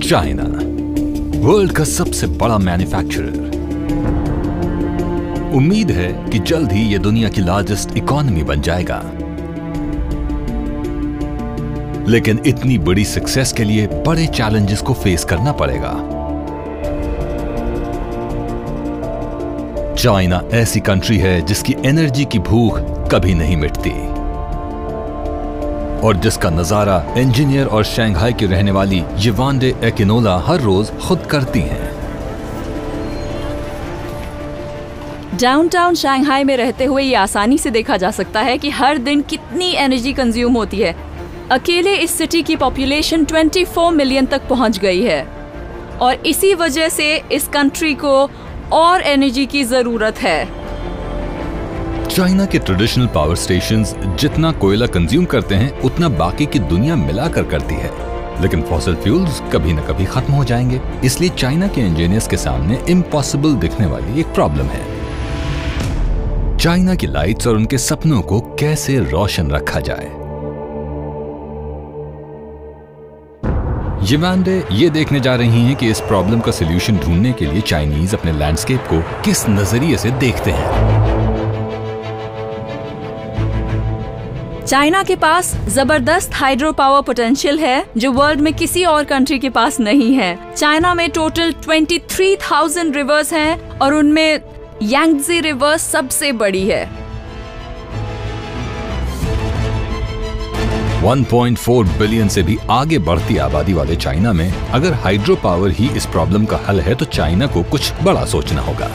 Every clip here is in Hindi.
चाइना, वर्ल्ड का सबसे बड़ा मैन्युफैक्चरर। उम्मीद है कि जल्द ही यह दुनिया की लार्जेस्ट इकोनॉमी बन जाएगा। लेकिन इतनी बड़ी सक्सेस के लिए बड़े चैलेंजेस को फेस करना पड़ेगा। चाइना ऐसी कंट्री है जिसकी एनर्जी की भूख कभी नहीं मिटती और जिसका नजारा इंजीनियर और शंघाई की रहने वाली येवांडे एक्विनोला हर रोज खुद करती हैं। डाउनटाउन शंघाई में रहते हुए ये आसानी से देखा जा सकता है कि हर दिन कितनी एनर्जी कंज्यूम होती है। अकेले इस सिटी की पॉपुलेशन 24 मिलियन तक पहुंच गई है और इसी वजह से इस कंट्री को और एनर्जी की जरूरत है। चाइना के ट्रेडिशनल पावर स्टेशंस जितना कोयला कंज्यूम करते हैं उतना बाकी की दुनिया मिलाकर करती है, लेकिन फॉसिल फ्यूल्स कभी न कभी खत्म हो जाएंगे। इसलिए चाइना के इंजीनियर्स के सामने इम्पॉसिबल दिखने वाली एक प्रॉब्लम है। चाइना की लाइट्स और उनके सपनों को कैसे रोशन रखा जाए। येवांडे ये देखने जा रही हैं कि इस प्रॉब्लम का सलूशन ढूंढने के लिए चाइनीज अपने लैंडस्केप को किस नजरिए से देखते हैं। चाइना के पास जबरदस्त हाइड्रो पावर पोटेंशियल है जो वर्ल्ड में किसी और कंट्री के पास नहीं है। चाइना में टोटल 23,000 रिवर्स हैं और उनमें यांगजी रिवर सबसे बड़ी है। 1.4 बिलियन से भी आगे बढ़ती आबादी वाले चाइना में अगर हाइड्रो पावर ही इस प्रॉब्लम का हल है तो चाइना को कुछ बड़ा सोचना होगा।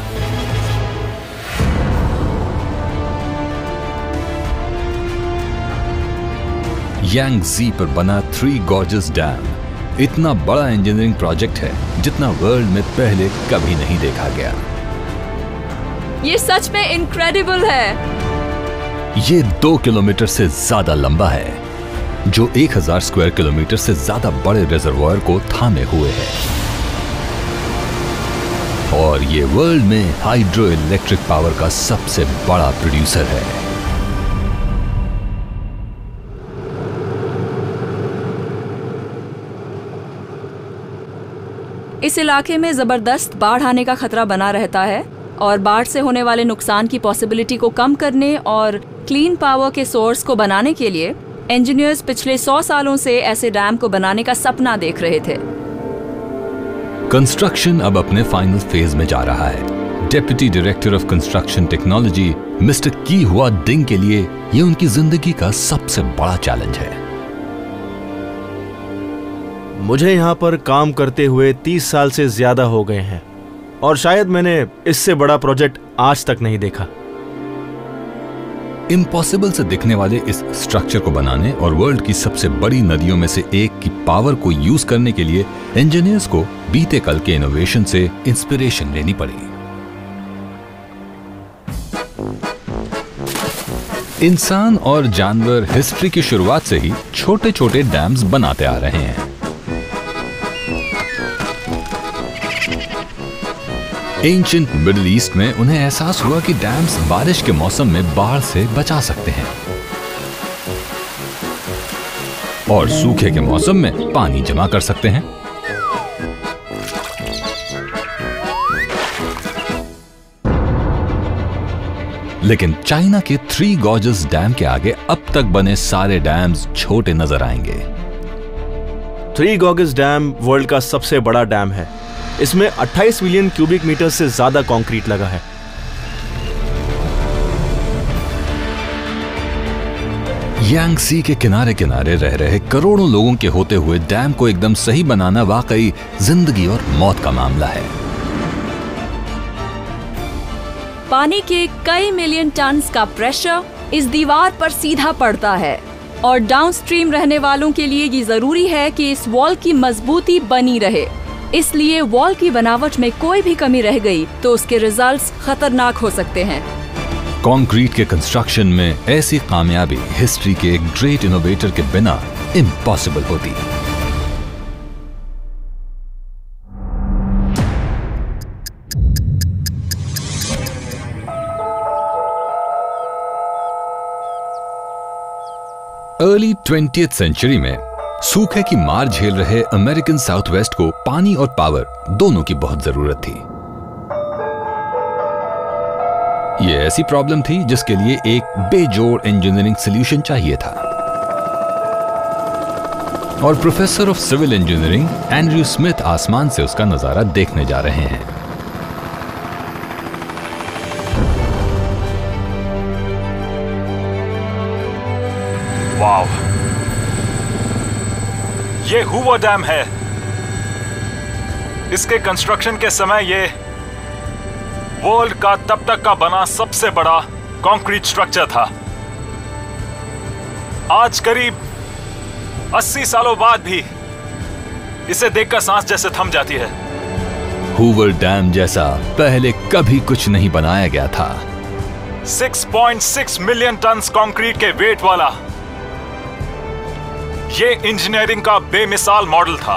यांगजी पर बना 3 गॉर्जियस डैम इतना बड़ा इंजीनियरिंग प्रोजेक्ट है जितना वर्ल्ड में पहले कभी नहीं देखा गया। ये सच में इनक्रेडिबल है। ये 2 किलोमीटर से ज्यादा लंबा है जो 1000 स्क्वायर किलोमीटर से ज्यादा बड़े रिजर्वॉयर को थामे हुए है और ये वर्ल्ड में हाइड्रो इलेक्ट्रिक पावर का सबसे बड़ा प्रोड्यूसर है। इस इलाके में जबरदस्त बाढ़ आने का खतरा बना रहता है और बाढ़ से होने वाले नुकसान की पॉसिबिलिटी को कम करने और क्लीन पावर के सोर्स को बनाने के लिए इंजीनियर्स पिछले 100 सालों से ऐसे डैम को बनाने का सपना देख रहे थे। कंस्ट्रक्शन अब अपने फाइनल फेज में जा रहा है। Deputy director of construction technology mister की हुआ डिंग के लिए यह उनकी जिंदगी का सबसे बड़ा चैलेंज है। मुझे यहाँ पर काम करते हुए 30 साल से ज्यादा हो गए हैं और शायद मैंने इससे बड़ा प्रोजेक्ट आज तक नहीं देखा। इम्पॉसिबल से दिखने वाले इस स्ट्रक्चर को बनाने और वर्ल्ड की सबसे बड़ी नदियों में से एक की पावर को यूज करने के लिए इंजीनियर्स को बीते कल के इनोवेशन से इंस्पिरेशन लेनी पड़ी। इंसान और जानवर हिस्ट्री की शुरुआत से ही छोटे छोटे डैम्स बनाते आ रहे हैं। एंशिएंट मिडिल ईस्ट में उन्हें एहसास हुआ कि डैम्स बारिश के मौसम में बाढ़ से बचा सकते हैं और सूखे के मौसम में पानी जमा कर सकते हैं। लेकिन चाइना के 3 गॉर्जियस डैम के आगे अब तक बने सारे डैम्स छोटे नजर आएंगे। 3 गॉर्जियस डैम वर्ल्ड का सबसे बड़ा डैम है। इसमें 28 मिलियन क्यूबिक मीटर से ज्यादा कंक्रीट लगा है। यांगसी के किनारे किनारे रह रहे करोड़ों लोगों के होते हुए डैम को एकदम सही बनाना वाकई जिंदगी और मौत का मामला है। पानी के कई मिलियन टन्स का प्रेशर इस दीवार पर सीधा पड़ता है और डाउनस्ट्रीम रहने वालों के लिए ये जरूरी है कि इस वॉल की मजबूती बनी रहे। इसलिए वॉल की बनावट में कोई भी कमी रह गई तो उसके रिजल्ट्स खतरनाक हो सकते हैं। कंक्रीट के कंस्ट्रक्शन में ऐसी कामयाबी हिस्ट्री के एक ग्रेट इनोवेटर के बिना इम्पॉसिबल होती। अर्ली 20th सेंचुरी में सूखे की मार झेल रहे अमेरिकन साउथ वेस्ट को पानी और पावर दोनों की बहुत जरूरत थी। यह ऐसी प्रॉब्लम थी जिसके लिए एक बेजोड़ इंजीनियरिंग सॉल्यूशन चाहिए था। और professor of civil engineering Andrew Smith आसमान से उसका नजारा देखने जा रहे हैं। वाव, ये हूवर डैम है। इसके कंस्ट्रक्शन के समय ये वर्ल्ड का तब तक का बना सबसे बड़ा कंक्रीट स्ट्रक्चर था। आज करीब 80 सालों बाद भी इसे देखकर सांस जैसे थम जाती है। हूवर डैम जैसा पहले कभी कुछ नहीं बनाया गया था। 6.6 मिलियन टन कंक्रीट के वेट वाला ये इंजीनियरिंग का बेमिसाल मॉडल था।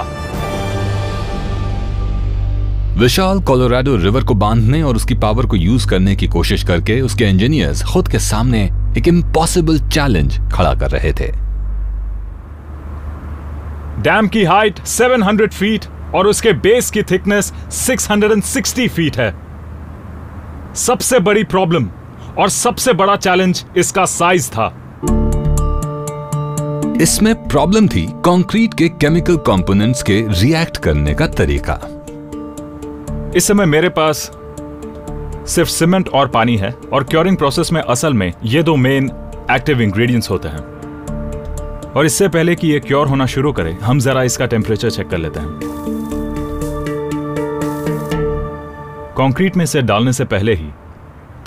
विशाल कोलोराडो रिवर को बांधने और उसकी पावर को यूज करने की कोशिश करके उसके इंजीनियर्स खुद के सामने एक इम्पॉसिबल चैलेंज खड़ा कर रहे थे। डैम की हाइट 700 फीट और उसके बेस की थिकनेस 660 फीट है। सबसे बड़ी प्रॉब्लम और सबसे बड़ा चैलेंज इसका साइज था। इसमें प्रॉब्लम थी कंक्रीट के केमिकल कंपोनेंट्स के रिएक्ट करने का तरीका। इस समय मेरे पास सिर्फ सीमेंट और पानी है और क्योरिंग प्रोसेस में असल में ये दो मेन एक्टिव इंग्रेडिएंट्स होते हैं। और इससे पहले कि ये क्योर होना शुरू करे, हम जरा इसका टेम्परेचर चेक कर लेते हैं। कंक्रीट में इसे डालने से पहले ही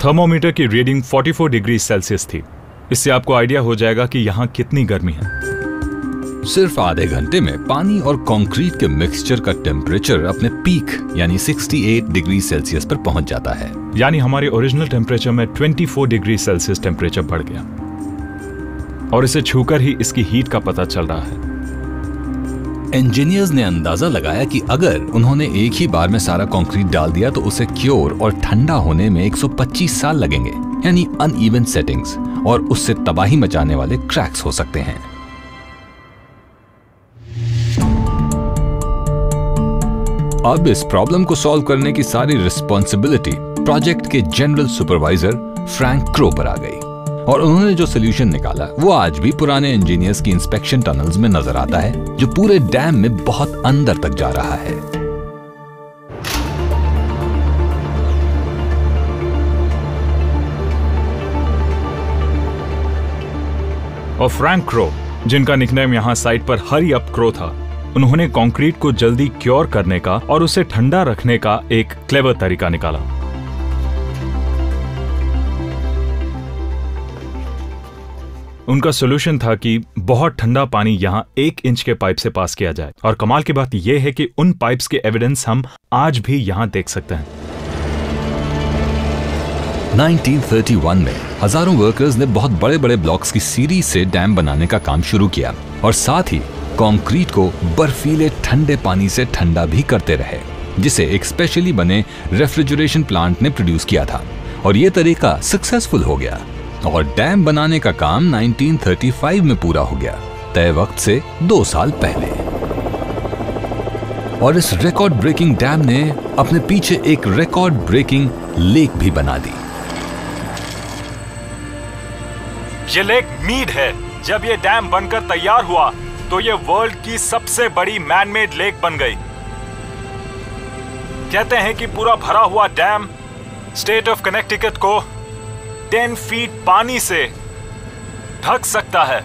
थर्मोमीटर की रीडिंग 44 डिग्री सेल्सियस थी। इससे आपको आइडिया हो जाएगा कि यहां कितनी गर्मी है। सिर्फ आधे घंटे में पानी और कंक्रीट के मिक्सचर का टेम्परेचर अपने पीक यानी 68 डिग्री सेल्सियस पर पहुंच जाता है। यानी हमारे ओरिजिनल टेम्परेचर में 24 डिग्री सेल्सियस टेम्परेचर बढ़ गया और इसे छूकर ही इसकी हीट का पता चल रहा है। इंजीनियर्स ने अंदाजा लगाया कि अगर उन्होंने एक ही बार में सारा कंक्रीट डाल दिया तो उसे क्योर और ठंडा होने में 125 साल लगेंगे, यानी अनइवन सेटिंग्स और उससे तबाही मचाने वाले क्रैक्स हो सकते हैं। अब इस प्रॉब्लम को सॉल्व करने की सारी रिस्पॉन्सिबिलिटी प्रोजेक्ट के जनरल सुपरवाइजर फ्रैंक क्रो पर आ गई और उन्होंने जो सोल्यूशन निकाला वो आज भी पुराने इंजीनियर्स की इंस्पेक्शन टनल्स में नजर आता है, जो पूरे डैम में बहुत अंदर तक जा रहा है। और फ्रैंक क्रो, जिनका निकनेम यहां साइट पर हरी अप क्रो था, उन्होंने कंक्रीट को जल्दी क्योर करने का और उसे ठंडा रखने का एक क्लेवर तरीका निकाला। उनका सॉल्यूशन था कि बहुत ठंडा पानी यहां 1 इंच के पाइप से पास किया जाए। और कमाल की बात यह है कि उन पाइप्स के एविडेंस हम आज भी यहां देख सकते हैं। 1931 में हजारों वर्कर्स ने बहुत बड़े बड़े ब्लॉक्स की सीरीज से डैम बनाने का काम शुरू किया और साथ ही कंक्रीट को बर्फीले ठंडे पानी से ठंडा भी करते रहे, जिसे एक स्पेशली बने रेफ्रिजरेशन प्लांट ने प्रोड्यूस किया था। और यह तरीका सक्सेसफुल हो गया और डैम बनाने का काम 1935 में पूरा हो गया, तय वक्त से 2 साल पहले। और इस रिकॉर्ड ब्रेकिंग डैम ने अपने पीछे एक रिकॉर्ड ब्रेकिंग लेक भी बना दी। ये लेक मीड है। जब ये डैम बनकर तैयार हुआ तो ये वर्ल्ड की सबसे बड़ी मैनमेड लेक बन गई। कहते हैं कि पूरा भरा हुआ डैम स्टेट ऑफ कनेक्टिकट को 10 फीट पानी से ढक सकता है।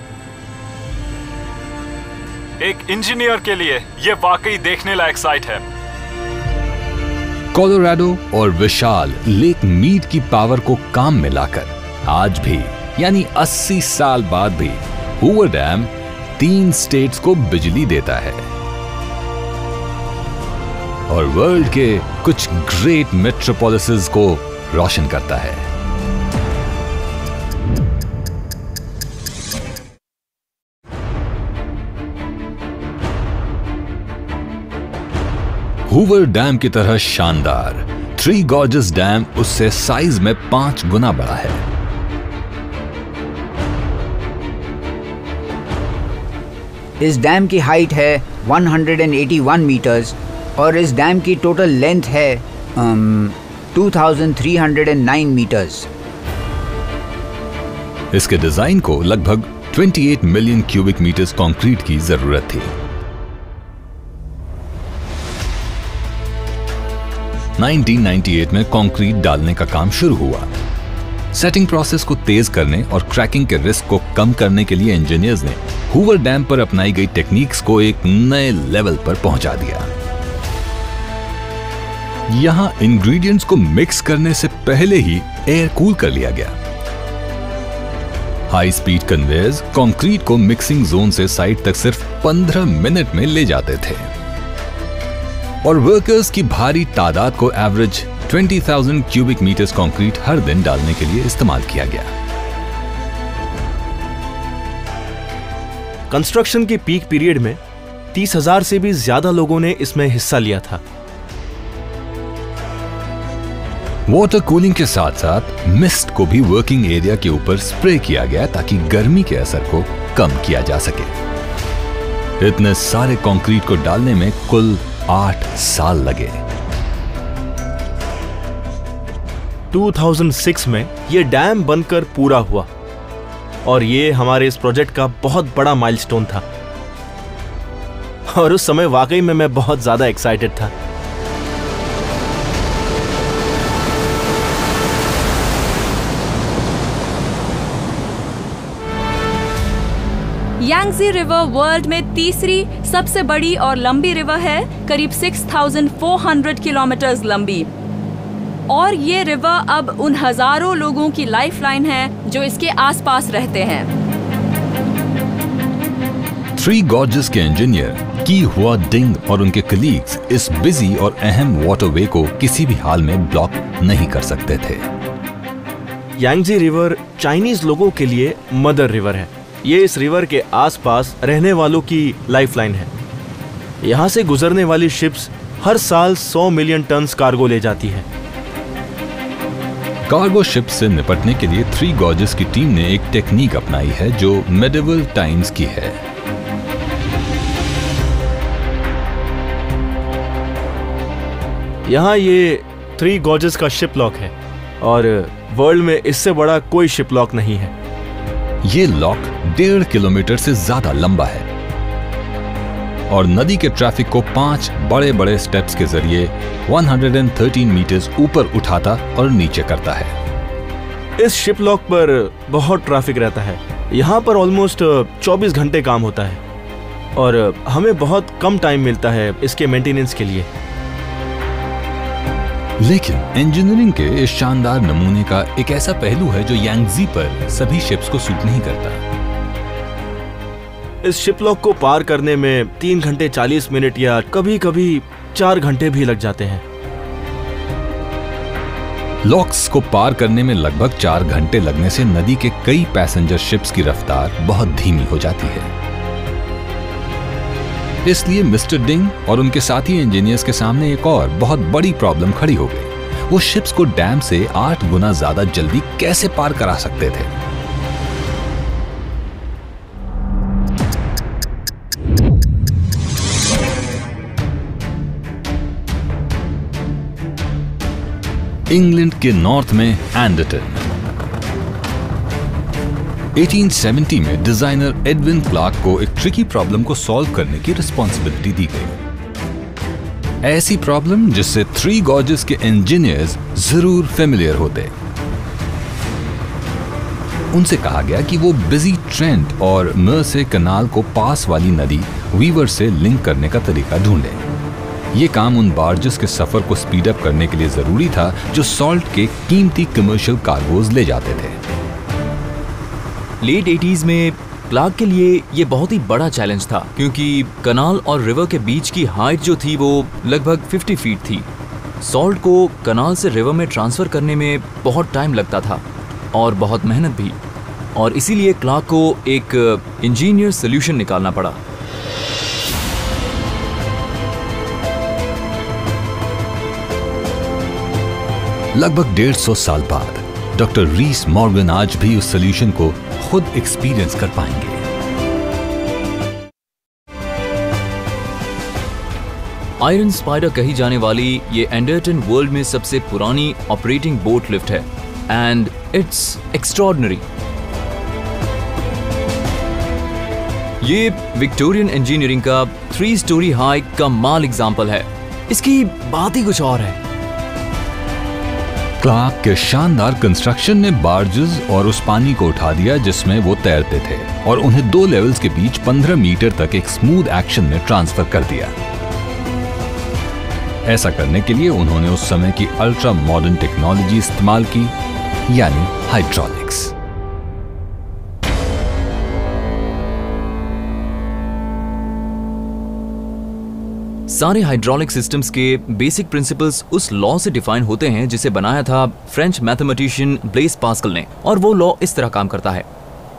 एक इंजीनियर के लिए यह वाकई देखने लायक साइट है। कोलोराडो और विशाल लेक मीड की पावर को काम में लाकर आज भी यानी 80 साल बाद भी हूवर डैम 3 स्टेट्स को बिजली देता है और वर्ल्ड के कुछ ग्रेट मेट्रोपोलिसेस को रोशन करता है। हूवर डैम की तरह शानदार 3 गॉर्जियस डैम उससे साइज में 5 गुना बड़ा है। इस डैम की हाइट है 181 मीटर्स और इस डैम की टोटल लेंथ है 2309 मीटर्स। इसके डिजाइन को लगभग 28 मिलियन क्यूबिक मीटर्स कंक्रीट की जरूरत थी। 1998 में कंक्रीट डालने का काम शुरू हुआ। सेटिंग प्रोसेस को तेज करने और क्रैकिंग के रिस्क को कम करने के लिए इंजीनियर्स ने हूवर डैम पर अपनाई गई टेक्निक्स को एक नए लेवल पर पहुंचा दिया। यहां इंग्रेडिएंट्स को मिक्स करने से पहले ही एयर कूल कर लिया गया। हाई स्पीड कन्वेयर्स कंक्रीट को मिक्सिंग जोन से साइट तक सिर्फ 15 मिनट में ले जाते थे और वर्कर्स की भारी तादाद को एवरेज 20,000 क्यूबिक मीटर्स कंक्रीट हर दिन डालने के लिए इस्तेमाल किया गया। कंस्ट्रक्शन के पीक पीरियड में 30,000 से भी ज्यादा लोगों ने इसमें हिस्सा लिया था। वाटर कूलिंग के साथ साथ मिस्ट को भी वर्किंग एरिया के ऊपर स्प्रे किया गया ताकि गर्मी के असर को कम किया जा सके। इतने सारे कंक्रीट को डालने में कुल 8 साल लगे। 2006 में यह डैम बनकर पूरा हुआ और ये हमारे इस प्रोजेक्ट का बहुत बड़ा माइलस्टोन था और उस समय वाकई में मैं बहुत ज्यादा एक्साइटेड था। यांगजी रिवर वर्ल्ड में तीसरी सबसे बड़ी और लंबी रिवर है, करीब 6,400 किलोमीटर लंबी। और ये रिवर अब उन हजारों लोगों की लाइफलाइन है जो इसके आसपास रहते हैं। थ्री गॉर्जेस के इंजीनियर की हुआ डिंग और उनके कलीग्स इस बिजी और अहम वाटरवे को किसी भी हाल में ब्लॉक नहीं कर सकते थे। यांगजी रिवर चाइनीज लोगों के लिए मदर रिवर है। ये इस रिवर के आसपास रहने वालों की लाइफलाइन है। यहाँ से गुजरने वाली शिप्स हर साल 100 मिलियन टन कार्गो ले जाती है। कार्गो शिप से निपटने के लिए थ्री गॉर्जेस की टीम ने एक टेक्निक अपनाई है जो मेडिवल टाइम्स की है। यहाँ ये थ्री गॉर्जेस का शिप लॉक है और वर्ल्ड में इससे बड़ा कोई शिप लॉक नहीं है। ये लॉक 1.5 किलोमीटर से ज्यादा लंबा है और नदी के ट्रैफिक को 5 बड़े बड़े स्टेप्स के जरिए 113 मीटर्स ऊपर उठाता और नीचे करता है। इस शिप लॉक पर बहुत ट्रैफिक रहता है। यहाँ पर ऑलमोस्ट 24 घंटे काम होता है और हमें बहुत कम टाइम मिलता है इसके मेंटेनेंस के लिए। लेकिन इंजीनियरिंग के इस शानदार नमूने का एक ऐसा पहलू है जो यांगजी पर सभी शिप्स को सूट नहीं करता। इस शिप लॉक को पार करने में 3 घंटे 40 मिनट या कभी कभी 4 घंटे भी लग जाते हैं। लॉक्स को पार करने में लगभग 4 घंटे लगने से नदी के कई पैसेंजर शिप्स की रफ्तार बहुत धीमी हो जाती है। इसलिए मिस्टर डिंग और उनके साथी इंजीनियर्स के सामने एक और बहुत बड़ी प्रॉब्लम खड़ी हो गई। वो शिप्स को डैम से 8 गुना ज्यादा जल्दी कैसे पार करा सकते थे। इंग्लैंड के नॉर्थ में एंडरटन 1870 में डिजाइनर एडविन क्लार्क को एक ट्रिकी प्रॉब्लम को सॉल्व करने की रिस्पॉन्सिबिलिटी दी गई। ऐसी प्रॉब्लम जिससे थ्री गॉर्जेस के इंजीनियर्स जरूर फेमिलियर होते। उनसे कहा गया कि वो बिजी ट्रेंट और मर्से कनाल को पास वाली नदी वीवर से लिंक करने का तरीका ढूंढे। ये काम उन बार्जेस के सफर को स्पीड अप करने के लिए जरूरी था जो सॉल्ट के कीमती कमर्शियल कार्गोज ले जाते थे। लेट 80s में क्लार्क के लिए ये बहुत ही बड़ा चैलेंज था क्योंकि कनाल और रिवर के बीच की हाइट जो थी वो लगभग 50 फीट थी। सॉल्ट को कनाल से रिवर में ट्रांसफर करने में बहुत टाइम लगता था और बहुत मेहनत भी, और इसीलिए क्लार्क को एक इंजीनियर सोल्यूशन निकालना पड़ा। लगभग 150 साल बाद डॉक्टर रीस मॉर्गन आज भी उस सोल्यूशन को खुद एक्सपीरियंस कर पाएंगे। आयरन स्पाइडर कही जाने वाली ये एंडरटन वर्ल्ड में सबसे पुरानी ऑपरेटिंग बोट लिफ्ट है एंड इट्स एक्स्ट्रॉर्डिनरी। ये विक्टोरियन इंजीनियरिंग का 3 स्टोरी हाई कमाल एग्जाम्पल है। इसकी बात ही कुछ और है। क्लार्क के शानदार कंस्ट्रक्शन ने बार्जेस और उस पानी को उठा दिया जिसमें वो तैरते थे और उन्हें 2 लेवल्स के बीच 15 मीटर तक एक स्मूथ एक्शन में ट्रांसफर कर दिया। ऐसा करने के लिए उन्होंने उस समय की अल्ट्रा मॉडर्न टेक्नोलॉजी इस्तेमाल की, यानी हाइड्रोलिक्स। सारे हाइड्रोलिक सिस्टम्स के बेसिक प्रिंसिपल्स उस लॉ से डिफाइन होते हैं जिसे बनाया था फ्रेंच मैथमेटिशियन ब्लेस पास्कल ने, और वो लॉ इस तरह काम करता है।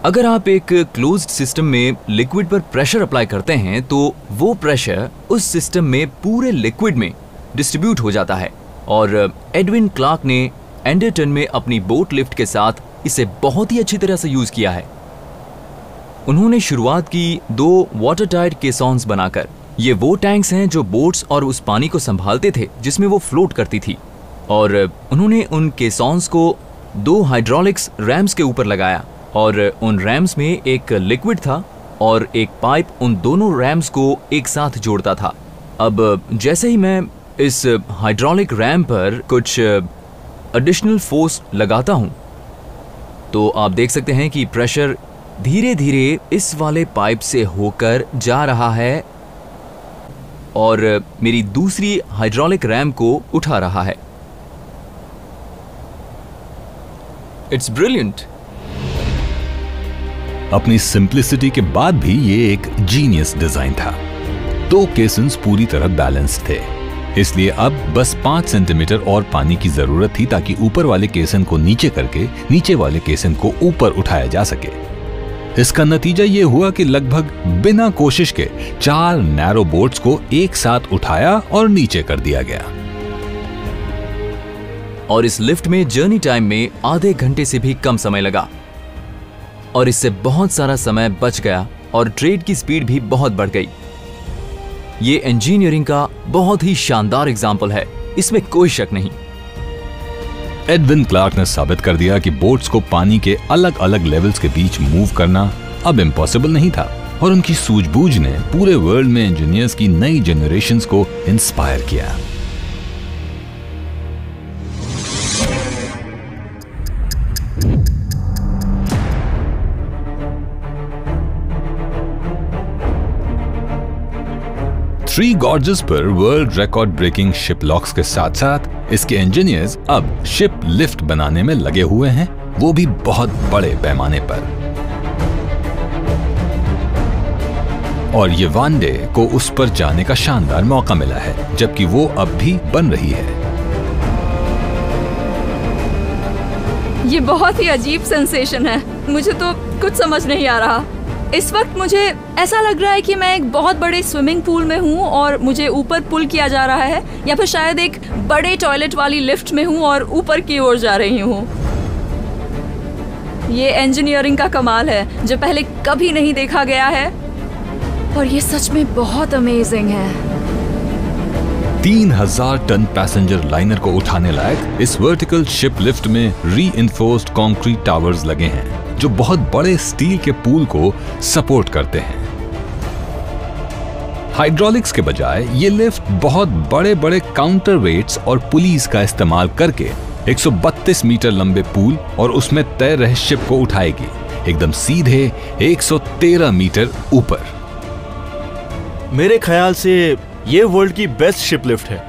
अगर आप एक क्लोज्ड सिस्टम में लिक्विड पर प्रेशर अप्लाई करते हैं तो वो प्रेशर उस सिस्टम में पूरे लिक्विड में डिस्ट्रीब्यूट हो जाता है, और एडविन क्लार्क ने एंडरटन में अपनी बोट लिफ्ट के साथ इसे बहुत ही अच्छी तरह से यूज किया है। उन्होंने शुरुआत की 2 वाटर टाइट केसॉन्स बनाकर। ये वो टैंक्स हैं जो बोट्स और उस पानी को संभालते थे जिसमें वो फ्लोट करती थी, और उन्होंने उन केसॉन्स को 2 हाइड्रोलिक्स रैम्स के ऊपर लगाया, और उन रैम्स में एक लिक्विड था और एक पाइप उन दोनों रैम्स को एक साथ जोड़ता था। अब जैसे ही मैं इस हाइड्रोलिक रैम पर कुछ एडिशनल फोर्स लगाता हूं तो आप देख सकते हैं कि प्रेशर धीरे धीरे इस वाले पाइप से होकर जा रहा है और मेरी दूसरी हाइड्रोलिक रैम को उठा रहा है। It's brilliant. अपनी सिंप्लिसिटी के बाद भी ये एक जीनियस डिजाइन था। 2 केसन्स पूरी तरह बैलेंस्ड थे, इसलिए अब बस 5 सेंटीमीटर और पानी की जरूरत थी ताकि ऊपर वाले केसन को नीचे करके नीचे वाले केसन को ऊपर उठाया जा सके। इसका नतीजा ये हुआ कि लगभग बिना कोशिश के 4 नैरो बोट्स को एक साथ उठाया और नीचे कर दिया गया। और इस लिफ्ट में जर्नी टाइम में आधे घंटे से भी कम समय लगा, और इससे बहुत सारा समय बच गया और ट्रेड की स्पीड भी बहुत बढ़ गई। ये इंजीनियरिंग का बहुत ही शानदार एग्जाम्पल है, इसमें कोई शक नहीं। एडविन क्लार्क ने साबित कर दिया कि बोट्स को पानी के अलग अलग लेवल्स के बीच मूव करना अब इम्पॉसिबल नहीं था, और उनकी सूझबूझ ने पूरे वर्ल्ड में इंजीनियर्स की नई जनरेशंस को इंस्पायर किया। थ्री गॉर्जेस पर world record breaking ship locks के साथ साथ इसके इंजीनियर्स अब शिप लिफ्ट बनाने में लगे हुए हैं, वो भी बहुत बड़े पैमाने पर। और ये वांडे को उस पर जाने का शानदार मौका मिला है, जबकि वो अब भी बन रही है। ये बहुत ही अजीब सेंसेशन है, मुझे तो कुछ समझ नहीं आ रहा। इस वक्त मुझे ऐसा लग रहा है कि मैं एक बहुत बड़े स्विमिंग पूल में हूँ और मुझे ऊपर पुल किया जा रहा है, या फिर शायद एक बड़े टॉयलेट वाली लिफ्ट में हूँ और ऊपर की ओर जा रही हूँ। ये इंजीनियरिंग का कमाल है जो पहले कभी नहीं देखा गया है, और ये सच में बहुत अमेजिंग है। 3000 टन पैसेंजर लाइनर को उठाने लायक इस वर्टिकल शिप लिफ्ट में रीइंफोर्स्ड कंक्रीट टावर्स लगे हैं जो बहुत बड़े स्टील के पूल को सपोर्ट करते हैं। हाइड्रोलिक्स के बजाय ये लिफ्ट बहुत बड़े बड़े काउंटर वेट्स और पुलीज का इस्तेमाल करके 132 मीटर लंबे पूल और उसमें तैर रहे शिप को उठाएगी एकदम सीधे 113 मीटर ऊपर। मेरे ख्याल से ये वर्ल्ड की बेस्ट शिप लिफ्ट है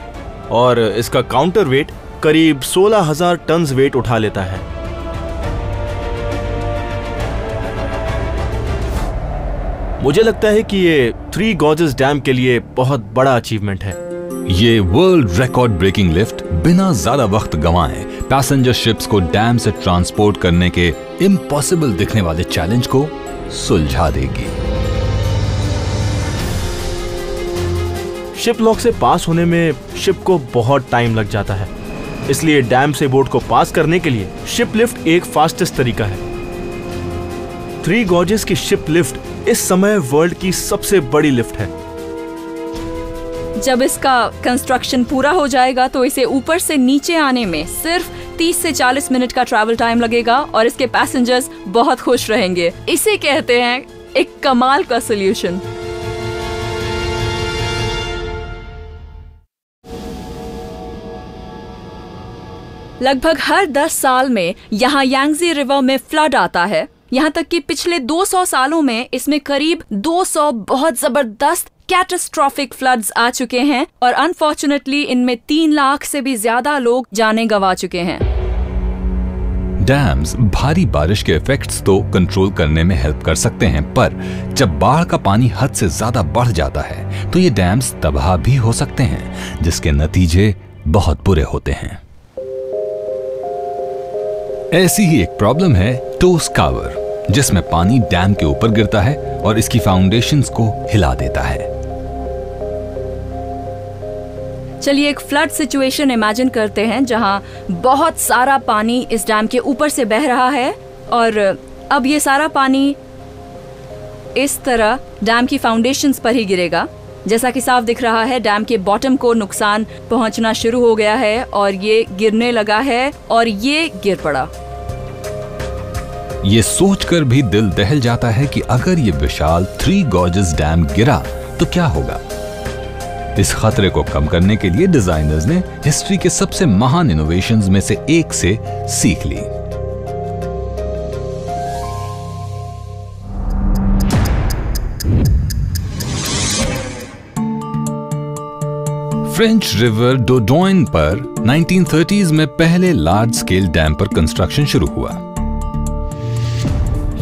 और इसका काउंटर वेट करीब 16,000 टन वेट उठा लेता है। मुझे लगता है कि ये थ्री गॉर्जेस डैम के लिए बहुत बड़ा अचीवमेंट है। ये वर्ल्ड रिकॉर्ड ब्रेकिंग लिफ्ट बिना ज्यादा वक्त गंवाए पैसेंजर शिप्स को डैम से ट्रांसपोर्ट करने के इम्पॉसिबल दिखने वाले चैलेंज को सुलझा देगी। शिप लॉक से पास होने में शिप को बहुत टाइम लग जाता है, इसलिए डैम से बोट को पास करने के लिए शिप लिफ्ट एक फास्टेस्ट तरीका है। थ्री गॉर्जेस की शिप लिफ्ट इस समय वर्ल्ड की सबसे बड़ी लिफ्ट है। जब इसका कंस्ट्रक्शन पूरा हो जाएगा तो इसे ऊपर से नीचे आने में सिर्फ 30 से 40 मिनट का ट्रैवल टाइम लगेगा और इसके पैसेंजर्स बहुत खुश रहेंगे। इसे कहते हैं एक कमाल का सॉल्यूशन। लगभग हर 10 साल में यहाँ यांगजी रिवर में फ्लड आता है। यहाँ तक कि पिछले 200 सालों में इसमें करीब 200 बहुत जबरदस्त कैटास्ट्रॉफिक फ्लड्स आ चुके हैं और अनफॉर्चुनेटली इनमें 3 लाख से भी ज्यादा लोग जाने गंवा चुके हैं। डैम्स भारी बारिश के इफेक्ट्स तो कंट्रोल करने में हेल्प कर सकते हैं, पर जब बाढ़ का पानी हद से ज्यादा बढ़ जाता है तो ये डैम्स तबाह भी हो सकते हैं, जिसके नतीजे बहुत बुरे होते हैं। ऐसी ही एक प्रॉब्लम है टोस कावर, जिसमें पानी डैम के ऊपर गिरता है और इसकी फाउंडेशंस को हिला देता है। चलिए एक फ्लड सिचुएशन इमेजिन करते हैं जहां बहुत सारा पानी इस डैम के ऊपर से बह रहा है और अब ये सारा पानी इस तरह डैम की फाउंडेशंस पर ही गिरेगा। जैसा कि साफ दिख रहा है, डैम के बॉटम को नुकसान पहुंचना शुरू हो गया है और ये गिरने लगा है और ये गिर पड़ा। ये सोचकर भी दिल दहल जाता है कि अगर ये विशाल थ्री गॉर्जेस डैम गिरा तो क्या होगा। इस खतरे को कम करने के लिए डिजाइनर्स ने हिस्ट्री के सबसे महान इनोवेशंस में से एक से सीख ली। फ्रेंच रिवर डोडोइन पर 1930s में पहले लार्ज स्केल डैम पर कंस्ट्रक्शन शुरू हुआ।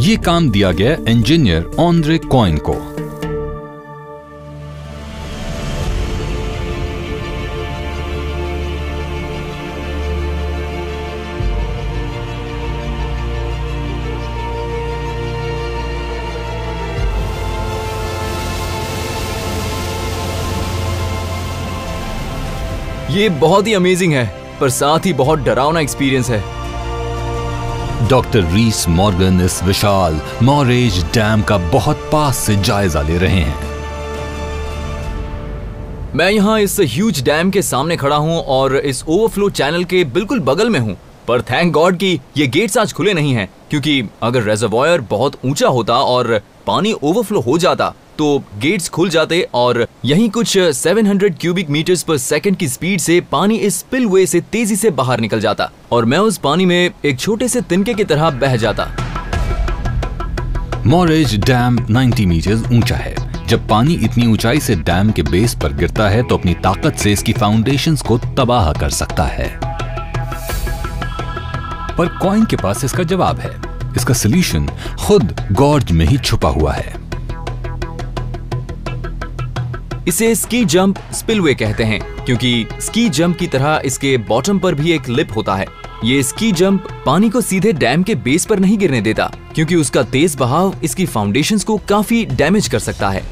ये काम दिया गया इंजीनियर ऑन्द्रे कॉइन को। ये बहुत ही अमेजिंग है, पर साथ ही बहुत डरावना एक्सपीरियंस है। डॉक्टर रीस मॉर्गन इस विशाल मॉरेज डैम का बहुत पास से जायजा ले रहे हैं। मैं यहाँ इस ह्यूज डैम के सामने खड़ा हूँ और इस ओवरफ्लो चैनल के बिल्कुल बगल में हूँ, पर थैंक गॉड कि ये गेट्स आज खुले नहीं हैं, क्योंकि अगर रेजर्वॉयर बहुत ऊंचा होता और पानी ओवरफ्लो हो जाता तो गेट्स खुल जाते और यहीं कुछ 700 क्यूबिक मीटर्स पर सेकंड की स्पीड से पानी इस स्पिलवे से तेजी से बाहर निकल जाता और मैं उस पानी में एक छोटे से तिनके की तरह बह जाता। मॉरेज डैम 90 मीटर्स ऊंचा है। जब पानी इतनी ऊंचाई से डैम के बेस पर गिरता है तो अपनी ताकत से इसकी फाउंडेशंस को तबाह कर सकता है। पर कॉइन के पास इसका जवाब है। इसका सॉल्यूशन खुद गॉर्ज में ही छुपा हुआ है। इसे स्की जंप स्पिलवे कहते हैं, क्योंकि स्की जंप की तरह इसके बॉटम पर भी एक लिप होता है। ये स्की जंप पानी को सीधे डैम के बेस पर नहीं गिरने देता, क्योंकि उसका तेज बहाव इसकी फाउंडेशंस को काफी डैमेज कर सकता है।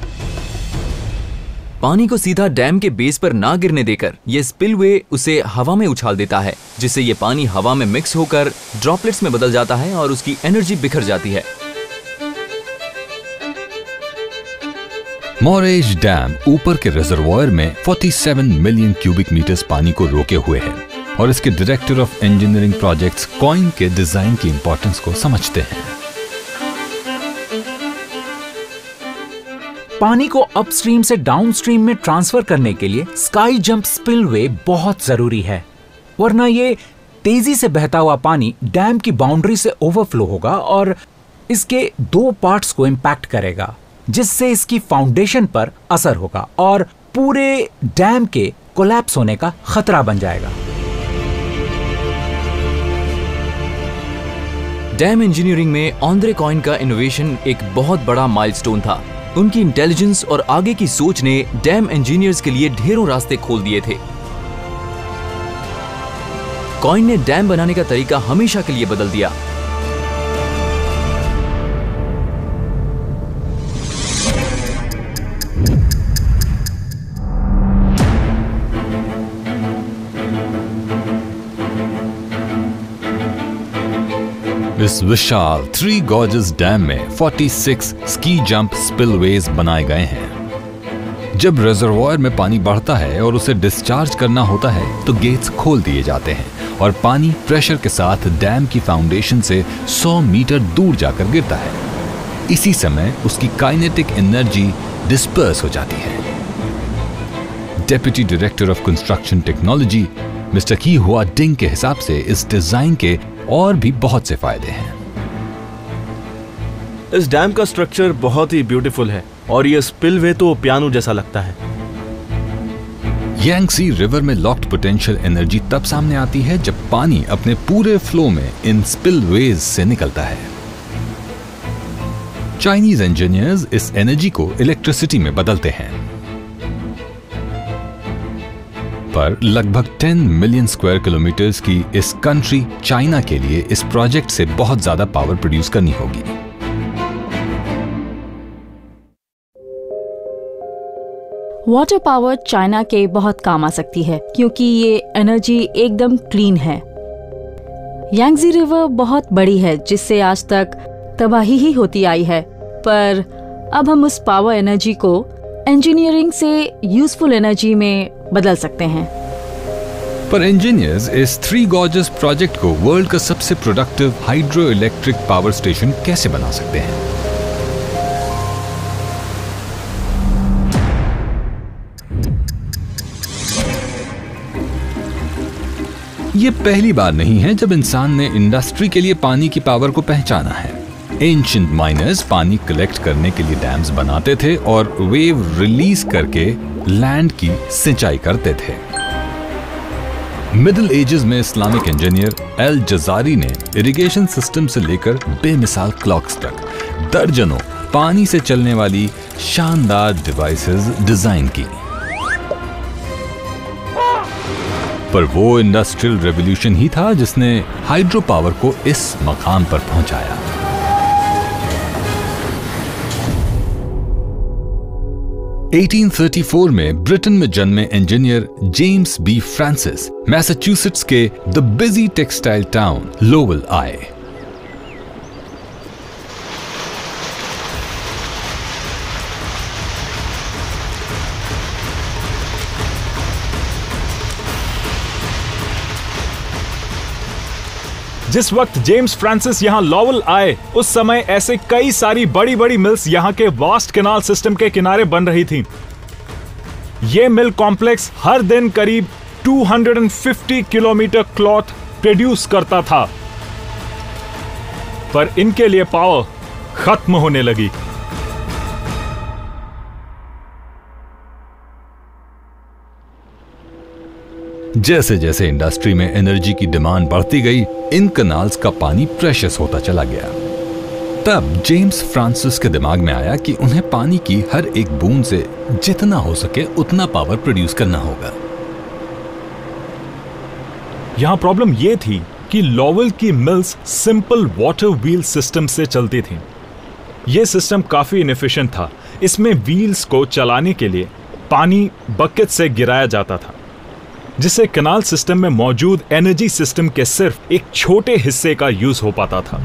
पानी को सीधा डैम के बेस पर ना गिरने देकर ये स्पिलवे उसे हवा में उछाल देता है, जिससे ये पानी हवा में मिक्स होकर ड्रॉपलेट्स में बदल जाता है और उसकी एनर्जी बिखर जाती है। मॉरेज डैम ऊपर के रिजर्वॉयर में 47 मिलियन क्यूबिक मीटर्स पानी को रोके हुए है और इसके director of engineering projects coin के डिजाइन की इंपॉर्टेंस को समझते हैं। पानी को अपस्ट्रीम से डाउनस्ट्रीम में ट्रांसफर करने के लिए स्काई जंप स्पिलवे बहुत जरूरी है, वरना ये तेजी से बहता हुआ पानी डैम की बाउंड्री से ओवरफ्लो होगा और इसके 2 पार्ट्स को इंपैक्ट करेगा, जिससे इसकी फाउंडेशन पर असर होगा और पूरे डैम के कोलैप्स होने का खतरा बन जाएगा। डैम इंजीनियरिंग में ऑन्द्रे कॉइन का इनोवेशन एक बहुत बड़ा माइलस्टोन था। उनकी इंटेलिजेंस और आगे की सोच ने डैम इंजीनियर्स के लिए ढेरों रास्ते खोल दिए थे। कॉइन ने डैम बनाने का तरीका हमेशा के लिए बदल दिया। इस विशाल 3 गॉर्जेस डैम में 46 स्की जंप स्पिलवेज बनाए गए हैं, जब रिजर्वॉयर में पानी बढ़ता है और उसे डिस्चार्ज करना होता है तो गेट्स खोल दिए जाते हैं और पानी प्रेशर के साथ डैम की फाउंडेशन से 100 मीटर दूर जाकर गिरता है। इसी समय उसकी काइनेटिक एनर्जी डिस्पर्स हो जाती है। Deputy director of construction technology mister की हुआ डिंग के हिसाब से इस डिजाइन के और भी बहुत से फायदे हैं। इस डैम का स्ट्रक्चर बहुत ही ब्यूटीफुल है और ये स्पिलवे तो पियानो जैसा लगता है। यांगसी रिवर में लॉक्ड पोटेंशियल एनर्जी तब सामने आती है जब पानी अपने पूरे फ्लो में इन स्पिलवेज से निकलता है। चाइनीज इंजीनियर्स इस एनर्जी को इलेक्ट्रिसिटी में बदलते हैं, पर लगभग 10 मिलियन स्क्वायर किलोमीटर्स की इस कंट्री चाइना के लिए इस प्रोजेक्ट से बहुत ज्यादा पावर प्रोड्यूस करनी होगी। वाटर पावर चाइना के बहुत काम आ सकती है क्योंकि ये एनर्जी एकदम क्लीन है। यांगजी रिवर बहुत बड़ी है जिससे आज तक तबाही ही होती आई है, पर अब हम उस पावर एनर्जी को इंजीनियरिंग से यूजफुल एनर्जी में बदल सकते हैं। पर इंजीनियर्स इस थ्री गॉर्जस प्रोजेक्ट को वर्ल्ड का सबसे productive hydro electric power station कैसे बना सकते हैं? ये पहली बार नहीं है जब इंसान ने इंडस्ट्री के लिए पानी की पावर को पहचाना है। एंशिएंट माइनर्स पानी कलेक्ट करने के लिए डैम्स बनाते थे और वेव रिलीज करके लैंड की सिंचाई करते थे। मिडिल एजेस में इस्लामिक इंजीनियर अल जजारी ने इरिगेशन सिस्टम से लेकर बेमिसाल क्लॉक्स तक दर्जनों पानी से चलने वाली शानदार डिवाइसेस डिजाइन की। पर वो इंडस्ट्रियल रेवोल्यूशन ही था जिसने हाइड्रो पावर को इस मकाम पर पहुंचाया। (1834) में ब्रिटेन में जन्मे engineer James B Francis Massachusetts के the busy textile town Lowell आए। जिस वक्त जेम्स फ्रांसिस यहाँ लॉवेल आए उस समय ऐसे कई सारी बड़ी बड़ी मिल्स यहाँ के वास्ट कैनाल सिस्टम के किनारे बन रही थी। ये मिल कॉम्प्लेक्स हर दिन करीब 250 किलोमीटर क्लॉथ प्रोड्यूस करता था, पर इनके लिए पावर खत्म होने लगी। जैसे जैसे इंडस्ट्री में एनर्जी की डिमांड बढ़ती गई, इन कनाल्स का पानी प्रेशियस होता चला गया। तब जेम्स फ्रांसिस के दिमाग में आया कि उन्हें पानी की हर एक बूंद से जितना हो सके उतना पावर प्रोड्यूस करना होगा। यहां प्रॉब्लम यह थी कि लॉवेल की mills simple water wheel system से चलती थी। यह सिस्टम काफी इनएफिशिएंट था। इसमें व्हील्स को चलाने के लिए पानी बकेट से गिराया जाता था, जिससे कैनाल सिस्टम में मौजूद एनर्जी सिस्टम के सिर्फ एक छोटे हिस्से का यूज हो पाता था।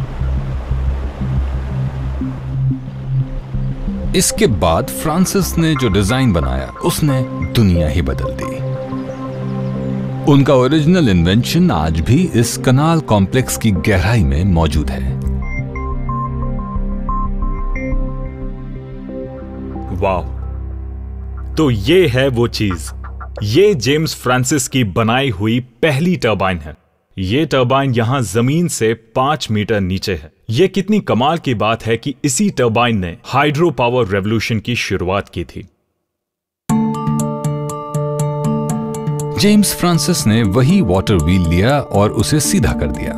इसके बाद फ्रांसिस ने जो डिजाइन बनाया उसने दुनिया ही बदल दी। उनका ओरिजिनल इन्वेंशन आज भी इस कनाल कॉम्प्लेक्स की गहराई में मौजूद है। वाह! तो ये है वो चीज। ये जेम्स फ्रांसिस की बनाई हुई पहली टरबाइन है। ये टरबाइन यहां जमीन से 5 मीटर नीचे है। ये कितनी कमाल की बात है कि इसी टरबाइन ने हाइड्रो पावर रेवोल्यूशन की शुरुआत की थी। जेम्स फ्रांसिस ने वही वाटर व्हील लिया और उसे सीधा कर दिया।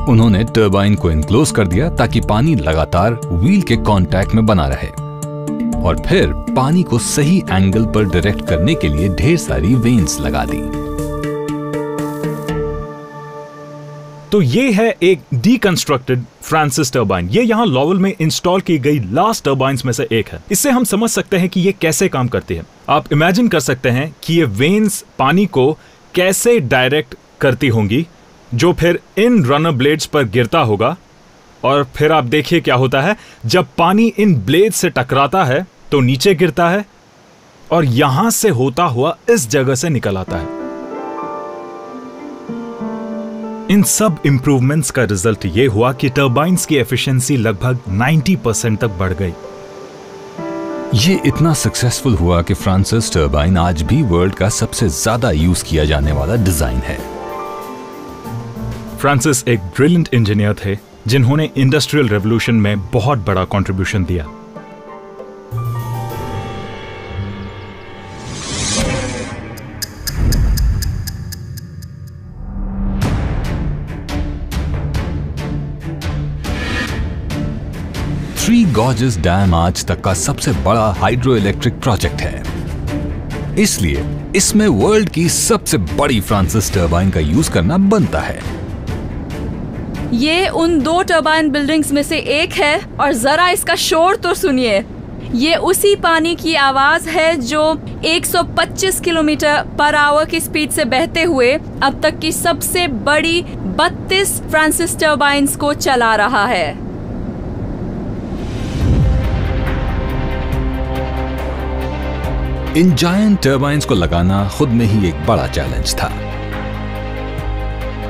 उन्होंने टरबाइन को इनक्लोज कर दिया ताकि पानी लगातार व्हील के कांटेक्ट में बना रहे, और फिर पानी को सही एंगल पर डायरेक्ट करने के लिए ढेर सारी वेन्स लगा दी। तो ये है एक डीकंस्ट्रक्टेड फ्रांसिस टरबाइन। ये यहां लॉवेल में इंस्टॉल की गई लास्ट टरबाइन्स में से एक है। इससे हम समझ सकते हैं कि ये कैसे काम करती है। आप इमेजिन कर सकते हैं कि ये वेन्स पानी को कैसे डायरेक्ट करती होंगी, जो फिर इन रनर ब्लेड्स पर गिरता होगा, और फिर आप देखिए क्या होता है। जब पानी इन ब्लेड से टकराता है तो नीचे गिरता है और यहां से होता हुआ इस जगह से निकल आता है। इन सब इंप्रूवमेंट्स का रिजल्ट यह हुआ कि टर्बाइन्स की एफिशिएंसी लगभग 90% तक बढ़ गई। ये इतना सक्सेसफुल हुआ कि फ्रांसिस टर्बाइन आज भी वर्ल्ड का सबसे ज्यादा यूज किया जाने वाला डिजाइन है। फ्रांसिस एक ब्रिलियंट इंजीनियर थे जिन्होंने इंडस्ट्रियल रेवोल्यूशन में बहुत बड़ा कंट्रीब्यूशन दिया। थ्री गॉर्जेस डैम आज तक का सबसे बड़ा हाइड्रो इलेक्ट्रिक प्रोजेक्ट है, इसलिए इसमें वर्ल्ड की सबसे बड़ी फ्रांसिस टर्बाइन का यूज करना बनता है। ये उन 2 टर्बाइन बिल्डिंग्स में से एक है और जरा इसका शोर तो सुनिए। ये उसी पानी की आवाज है जो 125 किलोमीटर पर आवर की स्पीड से बहते हुए अब तक की सबसे बड़ी 32 फ्रांसिस टर्बाइन्स को चला रहा है। इन जायंट टर्बाइन्स को लगाना खुद में ही एक बड़ा चैलेंज था।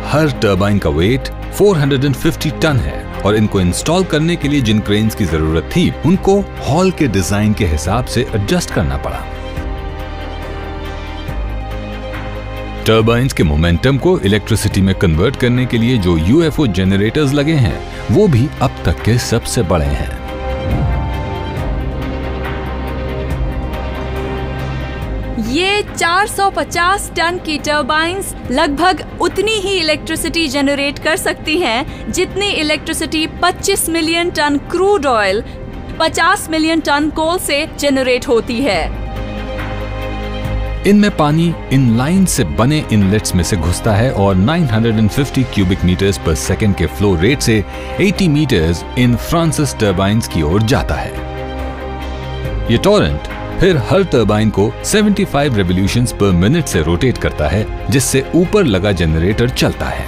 हर टर्बाइन का वेट 450 टन है और इनको इंस्टॉल करने के लिए जिन क्रेन्स की जरूरत थी उनको हॉल के डिजाइन के हिसाब से एडजस्ट करना पड़ा। टर्बाइन्स के मोमेंटम को इलेक्ट्रिसिटी में कन्वर्ट करने के लिए जो यूएफओ जनरेटर्स लगे हैं वो भी अब तक के सबसे बड़े हैं। ये 450 टन की टर्बाइन्स लगभग उतनी ही इलेक्ट्रिसिटी जनरेट कर सकती हैं जितनी electricity 25 million ton crude oil, 50 million ton coal से जनरेट होती है। इनमें पानी इन लाइन से बने इनलेट्स में से घुसता है और 950 क्यूबिक मीटर्स पर सेकेंड के फ्लो रेट से 80 मीटर्स इन फ्रांसिस टर्बाइन्स की ओर जाता है। ये टॉरेंट फिर हर टर्बाइन को 75 रेवोल्यूशंस पर मिनट से रोटेट करता है, जिससे ऊपर लगा जनरेटर चलता है।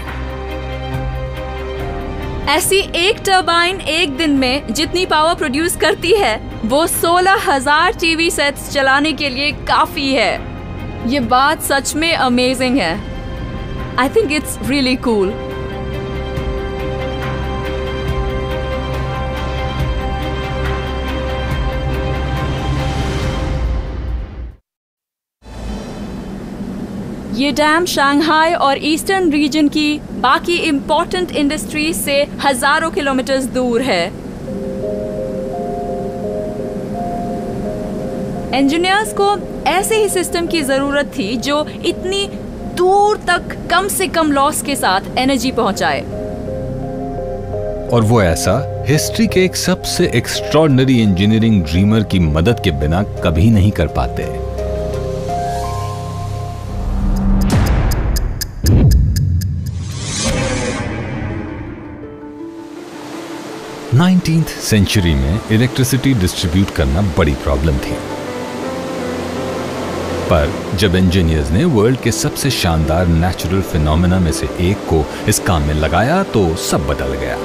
ऐसी एक टर्बाइन एक दिन में जितनी पावर प्रोड्यूस करती है वो 16,000 टीवी सेट्स चलाने के लिए काफी है। ये बात सच में अमेजिंग है। I think it's really cool. ये डैम शंघाई और ईस्टर्न रीजन की बाकी इंपॉर्टेंट इंडस्ट्रीज से हजारों किलोमीटर्स दूर है। इंजीनियर्स को ऐसे ही सिस्टम की जरूरत थी जो इतनी दूर तक कम से कम लॉस के साथ एनर्जी पहुंचाए। और वो ऐसा हिस्ट्री के एक सबसे एक्स्ट्रॉर्डिनरी इंजीनियरिंग ड्रीमर की मदद के बिना कभी नहीं कर पाते। नाइनटीन्थ सेंचुरी में इलेक्ट्रिसिटी डिस्ट्रीब्यूट करना बड़ी प्रॉब्लम थी, पर जब इंजीनियर्स ने वर्ल्ड के सबसे शानदार नेचुरल फिनोमेना में से एक को इस काम में लगाया तो सब बदल गया।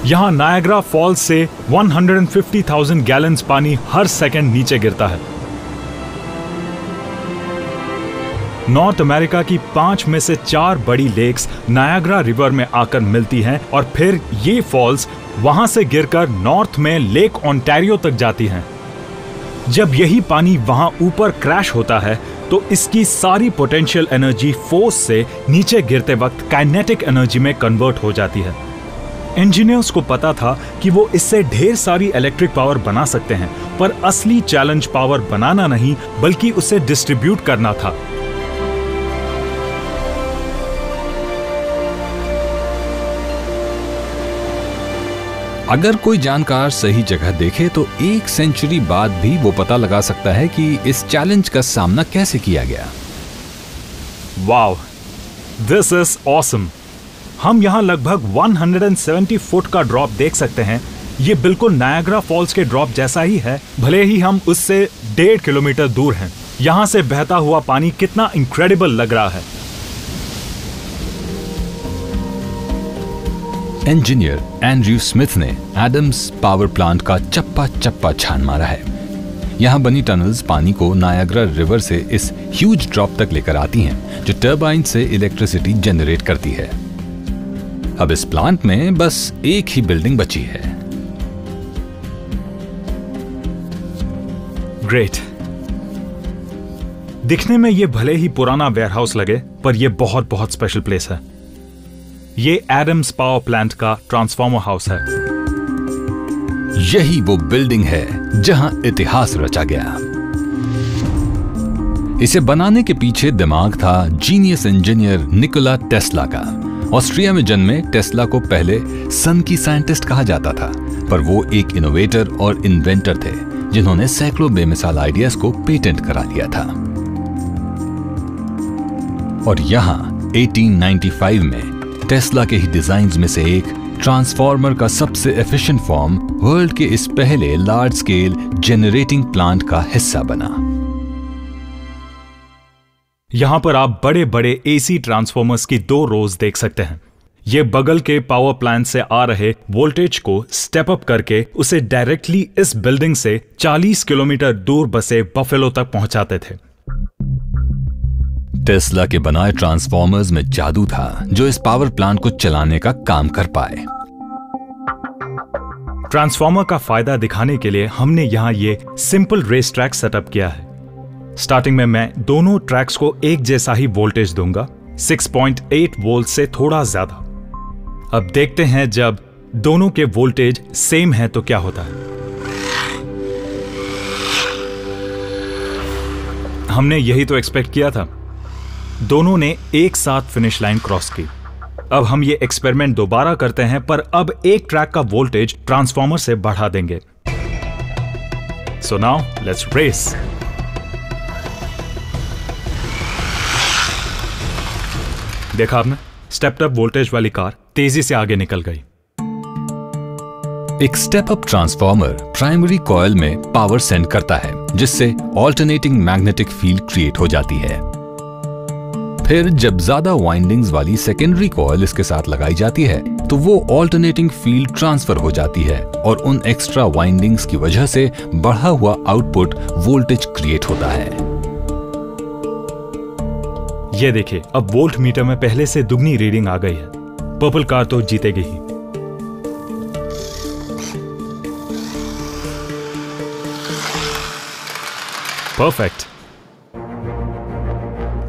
यहां नायग्रा फॉल्स से 150,000 गैलन्स पानी हर सेकंड नीचे गिरता है। नॉर्थ अमेरिका की 5 में से 4 बड़ी लेक्स नायग्रा रिवर में आकर मिलती हैं और फिर ये फॉल्स वहां से गिरकर नॉर्थ में लेक ओंटारियो तक जाती हैं। जब यही पानी वहां ऊपर क्रैश होता है तो इसकी सारी पोटेंशियल एनर्जी फोर्स से नीचे गिरते वक्त काइनेटिक एनर्जी में कन्वर्ट हो जाती है। इंजीनियर्स को पता था कि वो इससे ढेर सारी इलेक्ट्रिक पावर बना सकते हैं, पर असली चैलेंज पावर बनाना नहीं बल्कि उसे डिस्ट्रीब्यूट करना था। अगर कोई जानकार सही जगह देखे तो 1 सेंचुरी बाद भी वो पता लगा सकता है कि इस चैलेंज का सामना कैसे किया गया। Wow, this is awesome. हम यहां लगभग 170 फुट का ड्रॉप देख सकते हैं ये बिल्कुल नायग्रा फॉल्स के ड्रॉप जैसा ही है, भले ही हम उससे 1.5 किलोमीटर दूर हैं। यहाँ से बहता हुआ पानी कितना इंक्रेडिबल लग रहा है। इंजीनियर एंड्रयू स्मिथ ने एडम्स पावर प्लांट का चप्पा चप्पा छान मारा है। यहाँ बनी टनल्स पानी को नायग्रा रिवर से इस ह्यूज ड्रॉप तक लेकर आती हैं, जो टर्बाइन से इलेक्ट्रिसिटी जनरेट करती है। अब इस प्लांट में बस एक ही बिल्डिंग बची है। ग्रेट। दिखने में ये भले ही पुराना वेयरहाउस लगे, पर ये बहुत बहुत स्पेशल प्लेस है। ये एडम्स पावर प्लांट का ट्रांसफार्मर हाउस है। यही वो बिल्डिंग है जहां इतिहास रचा गया। इसे बनाने के पीछे दिमाग था जीनियस इंजीनियर निकोला टेस्ला का। ऑस्ट्रिया में जन्मे टेस्ला को पहले सन की साइंटिस्ट कहा जाता था, पर वो एक इनोवेटर और इन्वेंटर थे जिन्होंने सैकड़ों बेमिसाल आइडियाज को पेटेंट करा लिया था। और यहां 1895 में टेस्ला के ही डिजाइन्स में से एक ट्रांसफार्मर का सबसे एफिशिएंट फॉर्म वर्ल्ड के इस पहले लार्ज स्केल जनरेटिंग प्लांट का हिस्सा बना। यहां पर आप बड़े बड़े एसी ट्रांसफार्मर्स की 2 रोज देख सकते हैं। ये बगल के पावर प्लांट से आ रहे वोल्टेज को स्टेप अप करके उसे डायरेक्टली इस बिल्डिंग से 40 किलोमीटर दूर बसे बफेलो तक पहुंचाते थे। टेस्ला के बनाए ट्रांसफार्मर्स में जादू था जो इस पावर प्लांट को चलाने का काम कर पाए। ट्रांसफार्मर का फायदा दिखाने के लिए हमने यहां ये सिंपल रेस ट्रैक सेटअप किया है। स्टार्टिंग में मैं दोनों ट्रैक्स को एक जैसा ही वोल्टेज दूंगा, 6.8 वोल्ट से थोड़ा ज्यादा। अब देखते हैं जब दोनों के वोल्टेज सेम है तो क्या होता है। हमने यही तो एक्सपेक्ट किया था। दोनों ने एक साथ फिनिश लाइन क्रॉस की। अब हम ये एक्सपेरिमेंट दोबारा करते हैं, पर अब एक ट्रैक का वोल्टेज ट्रांसफार्मर से बढ़ा देंगे। So now let's race. देखा आपने, स्टेप अप वोल्टेज वाली कार तेजी से आगे निकल गई। एक step up transformer primary coil में पावर सेंड करता है, जिससे ऑल्टरनेटिंग मैग्नेटिक फील्ड क्रिएट हो जाती है। फिर जब ज्यादा वाइंडिंग्स वाली सेकेंडरी कॉइल इसके साथ लगाई जाती है तो वो ऑल्टरनेटिंग फील्ड ट्रांसफर हो जाती है और उन एक्स्ट्रा वाइंडिंग्स की वजह से बढ़ा हुआ आउटपुट वोल्टेज क्रिएट होता है। ये देखिए, अब वोल्ट मीटर में पहले से दुगनी रीडिंग आ गई है। पर्पल कार तो जीतेगी ही। परफेक्ट।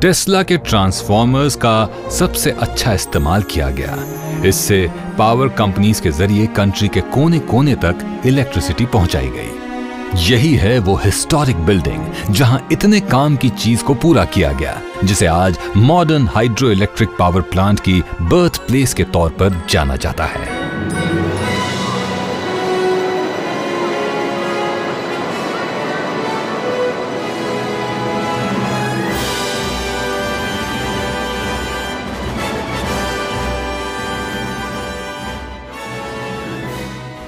टेस्ला के ट्रांसफार्मर्स का सबसे अच्छा इस्तेमाल किया गया। इससे पावर कंपनीज के जरिए कंट्री के कोने कोने तक इलेक्ट्रिसिटी पहुंचाई गई। यही है वो हिस्टोरिक बिल्डिंग जहां इतने काम की चीज को पूरा किया गया, जिसे आज modern hydro electric power plant की बर्थ प्लेस के तौर पर जाना जाता है।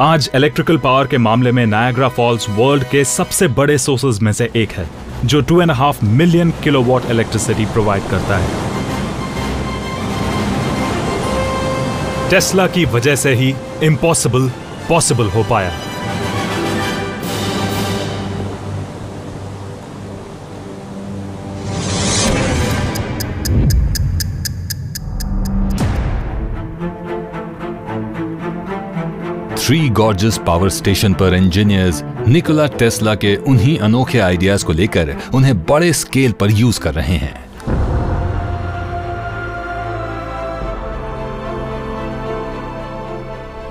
आज इलेक्ट्रिकल पावर के मामले में नायग्रा फॉल्स वर्ल्ड के सबसे बड़े सोर्सेज में से एक है, जो 2.5 मिलियन किलोवाट इलेक्ट्रिसिटी प्रोवाइड करता है। टेस्ला की वजह से ही इम्पॉसिबल पॉसिबल हो पाया। थ्री गॉर्जियस पावर स्टेशन पर इंजीनियर्स निकोला टेस्ला के उन्हीं अनोखे आइडियाज को लेकर उन्हें बड़े स्केल पर यूज कर रहे हैं।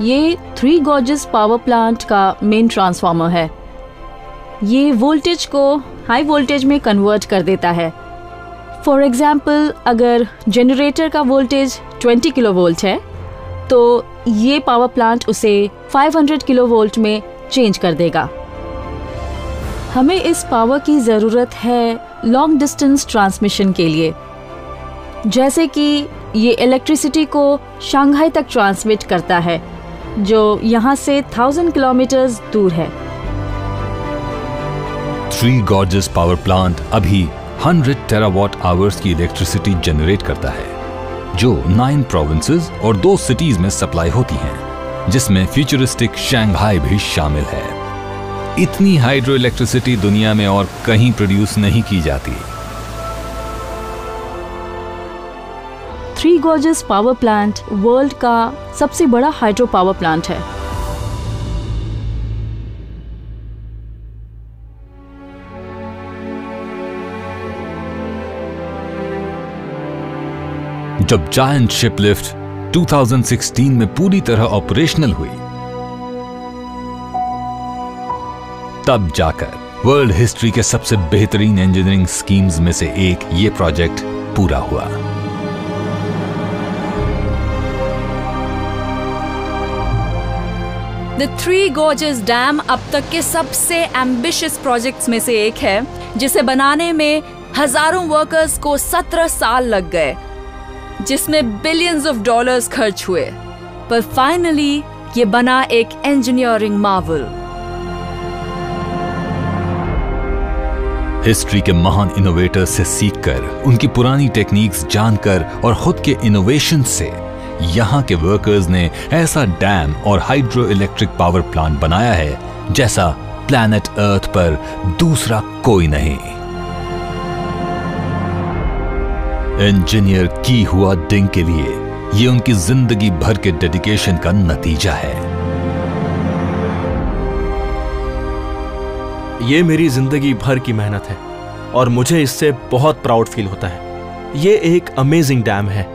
ये थ्री गॉर्जियस पावर प्लांट का मेन ट्रांसफार्मर है। ये वोल्टेज को हाई वोल्टेज में कन्वर्ट कर देता है। फॉर एग्जाम्पल, अगर जनरेटर का वोल्टेज 20 किलोवोल्ट है तो ये पावर प्लांट उसे 500 किलोवोल्ट में चेंज कर देगा। हमें इस पावर की ज़रूरत है लॉन्ग डिस्टेंस ट्रांसमिशन के लिए, जैसे कि ये इलेक्ट्रिसिटी को शंघाई तक ट्रांसमिट करता है जो यहाँ से 1000 किलोमीटर दूर है। थ्री गॉर्जेस पावर प्लांट अभी 100 टेरावाट आवर्स की इलेक्ट्रिसिटी जनरेट करता है, जो 9 प्रोविंसेस और 2 सिटीज में सप्लाई होती हैं, जिसमें फ्यूचरिस्टिक शंघाई भी शामिल है। इतनी हाइड्रो इलेक्ट्रिसिटी दुनिया में और कहीं प्रोड्यूस नहीं की जाती। Three gorges power plant world का सबसे बड़ा हाइड्रो पावर प्लांट है। जब जायंट शिपलिफ्ट 2016 में पूरी तरह ऑपरेशनल हुई, तब जाकर वर्ल्ड हिस्ट्री के सबसे बेहतरीन इंजीनियरिंग स्कीम्स में से एक ये प्रोजेक्ट पूरा हुआ। द थ्री गॉर्जेस डैम अब तक के सबसे एम्बिशियस प्रोजेक्ट्स में से एक है, जिसे बनाने में हजारों वर्कर्स को 17 साल लग गए, जिसमें बिलियंस ऑफ डॉलर्स खर्च हुए, पर फाइनली ये बना एक इंजीनियरिंग मार्वल। हिस्ट्री के महान इनोवेटर्स से सीखकर, उनकी पुरानी टेक्निक्स जानकर और खुद के इनोवेशन से यहाँ के वर्कर्स ने ऐसा डैम और हाइड्रो इलेक्ट्रिक पावर प्लांट बनाया है जैसा प्लैनेट अर्थ पर दूसरा कोई नहीं। इंजीनियर की हुआ डिंग के लिए ये उनकी जिंदगी भर के डेडिकेशन का नतीजा है। ये मेरी जिंदगी भर की मेहनत है और मुझे इससे बहुत प्राउड फील होता है। ये एक अमेजिंग डैम है